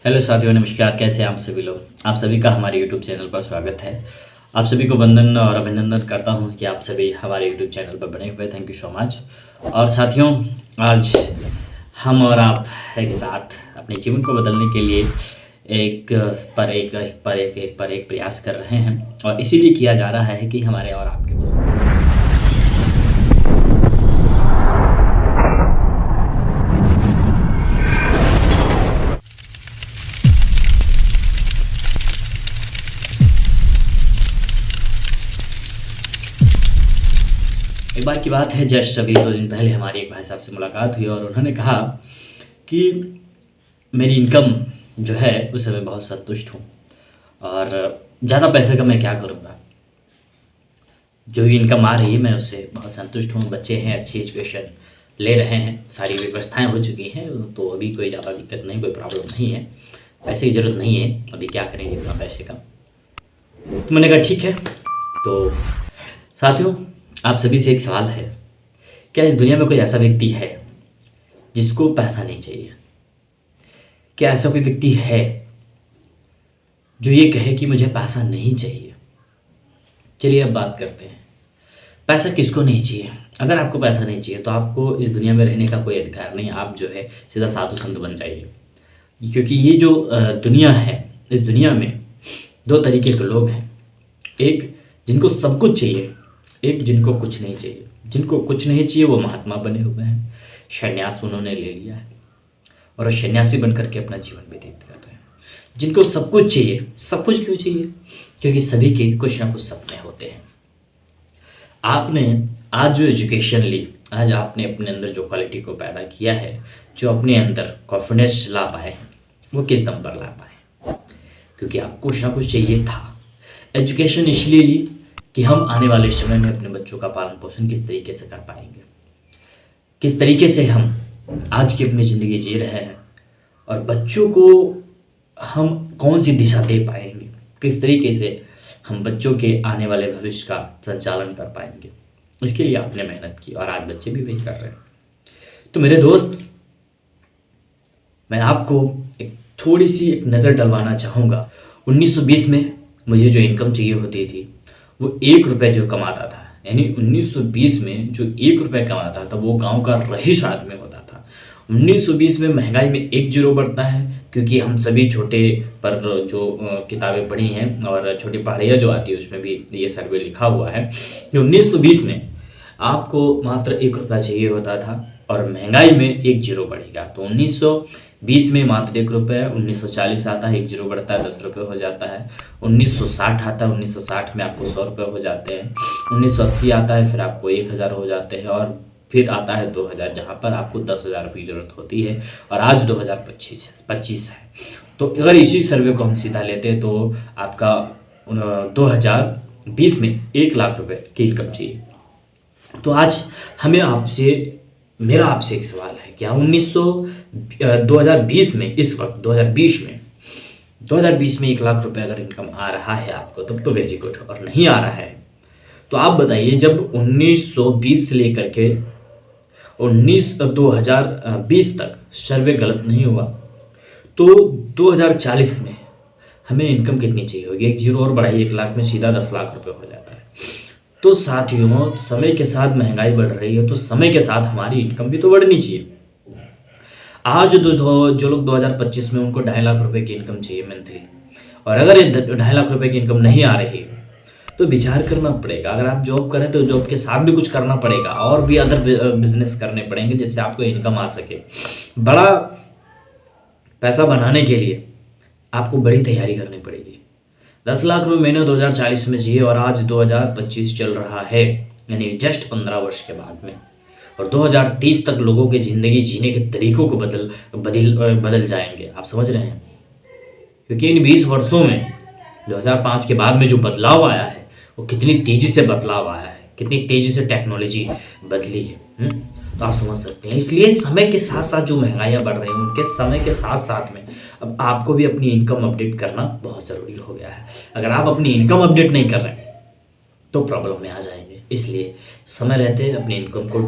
Hello साथियों, नमस्कार। कैसे हैं आप सभी लोग? आप सभी का हमारे यूट्यूब चैनल पर स्वागत है। आप सभी को वंदन और अभिनंदन करता हूं कि आप सभी हमारे यूट्यूब चैनल पर बने हुए। Thank you so much. और साथियों, आज हम और आप एक साथ अपने जीवन को बदलने के लिए एक पर एक प्रयास कर रहे हैं, और इसीलिए किया जा रहा है कि हमारे और आपके कुछ एक बार की बात है, जस्ट अभी 2 दिन पहले हमारी एक भाई साहब से मुलाकात हुई और उन्होंने कहा कि मेरी इनकम जो है उससे मैं बहुत संतुष्ट हूँ, और ज़्यादा पैसे का मैं क्या करूँगा। जो भी इनकम आ रही है मैं उससे बहुत संतुष्ट हूँ। बच्चे हैं, अच्छी एजुकेशन ले रहे हैं, सारी व्यवस्थाएं हो चुकी हैं, तो अभी कोई ज़्यादा दिक्कत नहीं, कोई प्रॉब्लम नहीं है। पैसे की ज़रूरत नहीं है, अभी क्या करेंगे इतना पैसे का। तो मैंने कहा ठीक है। तो साथियों, आप सभी से एक सवाल है, क्या इस दुनिया में कोई ऐसा व्यक्ति है जिसको पैसा नहीं चाहिए? क्या ऐसा कोई व्यक्ति है जो ये कहे कि मुझे पैसा नहीं चाहिए? चलिए अब बात करते हैं, पैसा किसको नहीं चाहिए। अगर आपको पैसा नहीं चाहिए तो आपको इस दुनिया में रहने का कोई अधिकार नहीं। आप जो है सीधा साधु संत बन जाइए, क्योंकि ये जो दुनिया है, इस दुनिया में 2 तरीके के लोग हैं। एक जिनको सब कुछ चाहिए, एक जिनको कुछ नहीं चाहिए। जिनको कुछ नहीं चाहिए वो महात्मा बने हुए हैं, संन्यास उन्होंने ले लिया है और सन्यासी बन करके अपना जीवन व्यतीत कर रहे हैं। जिनको सब कुछ चाहिए, सब कुछ क्यों चाहिए? क्योंकि सभी के कुछ ना कुछ सपने होते हैं। आपने आज जो एजुकेशन ली, आज आपने अपने अंदर जो क्वालिटी को पैदा किया है, जो अपने अंदर कॉन्फिडेंस ला पाए हैं, वो किस दम पर ला पाए? क्योंकि आपको कुछ ना कुछ चाहिए था। एजुकेशन इसलिए ली कि हम आने वाले समय में अपने बच्चों का पालन पोषण किस तरीके से कर पाएंगे, किस तरीके से हम आज की अपनी ज़िंदगी जी रहे हैं, और बच्चों को हम कौन सी दिशा दे पाएंगे, किस तरीके से हम बच्चों के आने वाले भविष्य का संचालन कर पाएंगे। इसके लिए आपने मेहनत की और आज बच्चे भी वही कर रहे हैं। तो मेरे दोस्त, मैं आपको एक थोड़ी सी एक नज़र डलवाना चाहूँगा। 1920 में मुझे जो इनकम चाहिए होती थी वो 1 रुपये जो कमाता था, यानी 1920 में जो 1 रुपये कमाता था वो गांव का रईस आदमी होता था। 1920 में महंगाई में 1 जीरो बढ़ता है, क्योंकि हम सभी छोटे पर जो किताबें पढ़ी हैं और छोटी पहाड़ियाँ जो आती है उसमें भी ये सर्वे लिखा हुआ है कि 1920 में आपको मात्र 1 रुपया चाहिए होता था और महंगाई में 1 जीरो बढ़ेगा। तो 1920 में मात्र 1 रुपये, 1940 आता है 1 जीरो बढ़ता है 10 रुपये हो जाता है, 1960 आता है, 1960 में आपको 100 रुपये हो जाते हैं, 1980 आता है, फिर आपको 1000 हो जाते हैं, और फिर आता है 2000, जहाँ पर आपको 10,000 रुपये की जरूरत होती है, और आज 2025 है। तो अगर इसी सर्वे को हम सीधा लेते तो आपका 2020 में 1 लाख रुपये की इनकम चाहिए। तो आज हमें मेरा आपसे एक सवाल है, क्या 2020 में, इस वक्त 2020 में 1 लाख रुपए अगर इनकम आ रहा है आपको, तब तो वेरी गुड। और नहीं आ रहा है तो आप बताइए, जब 1920 से लेकर के 2020 तक सर्वे गलत नहीं हुआ तो 2040 में हमें इनकम कितनी चाहिए होगी? 1 जीरो और बढ़ाइए, 1 लाख में सीधा 10 लाख रुपए हो जाता है। तो साथियों, समय के साथ महंगाई बढ़ रही है, तो समय के साथ हमारी इनकम भी तो बढ़नी चाहिए। आज जो लोग 2025 में उनको 2.5 लाख रुपए की इनकम चाहिए मंथली, और अगर ये 2.5 लाख रुपए की इनकम नहीं आ रही तो विचार करना पड़ेगा। अगर आप जॉब करें तो जॉब के साथ भी कुछ करना पड़ेगा, और भी अदर बिजनेस करने पड़ेंगे जिससे आपको इनकम आ सके। बड़ा पैसा बनाने के लिए आपको बड़ी तैयारी करनी पड़ेगी। 10 लाख रुपये महीने 2040 में चाहिए, और आज 2025 चल रहा है, यानी जस्ट 15 वर्ष के बाद में, और 2030 तक लोगों की ज़िंदगी जीने के तरीकों को बदल जाएंगे। आप समझ रहे हैं? क्योंकि इन 20 वर्षों में 2005 के बाद में जो बदलाव आया है वो कितनी तेज़ी से बदलाव आया है, कितनी तेज़ी से टेक्नोलॉजी बदली है। तो आप समझ सकते हैं। इसलिए समय के साथ साथ जो महंगाइयाँ बढ़ रही हैं, उनके समय के साथ साथ में अब आपको भी अपनी इनकम अपडेट करना बहुत ज़रूरी हो गया है। अगर आप अपनी इनकम अपडेट नहीं कर रहे तो प्रॉब्लम में आ जाएंगे। इसलिए समय रहते अपनी इनकम को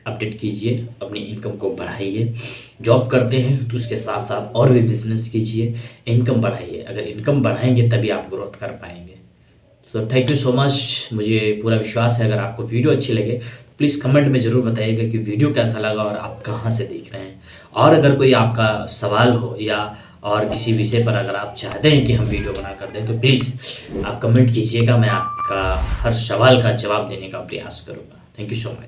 अपडेट कीजिए, अपनी इनकम को बढ़ाइए। जॉब करते हैं तो उसके साथ साथ और भी बिजनेस कीजिए, इनकम बढ़ाइए। अगर इनकम बढ़ाएंगे तभी आप ग्रोथ कर पाएंगे। तो थैंक यू सो मच। मुझे पूरा विश्वास है अगर आपको वीडियो अच्छी लगे तो प्लीज़ कमेंट में ज़रूर बताइएगा कि वीडियो कैसा लगा और आप कहाँ से देख रहे हैं। और अगर कोई आपका सवाल हो या और किसी विषय पर अगर आप चाहते हैं कि हम वीडियो बना कर दें तो प्लीज़ आप कमेंट कीजिएगा, मैं आपका हर सवाल का जवाब देने का प्रयास करूँगा। Thank you so much.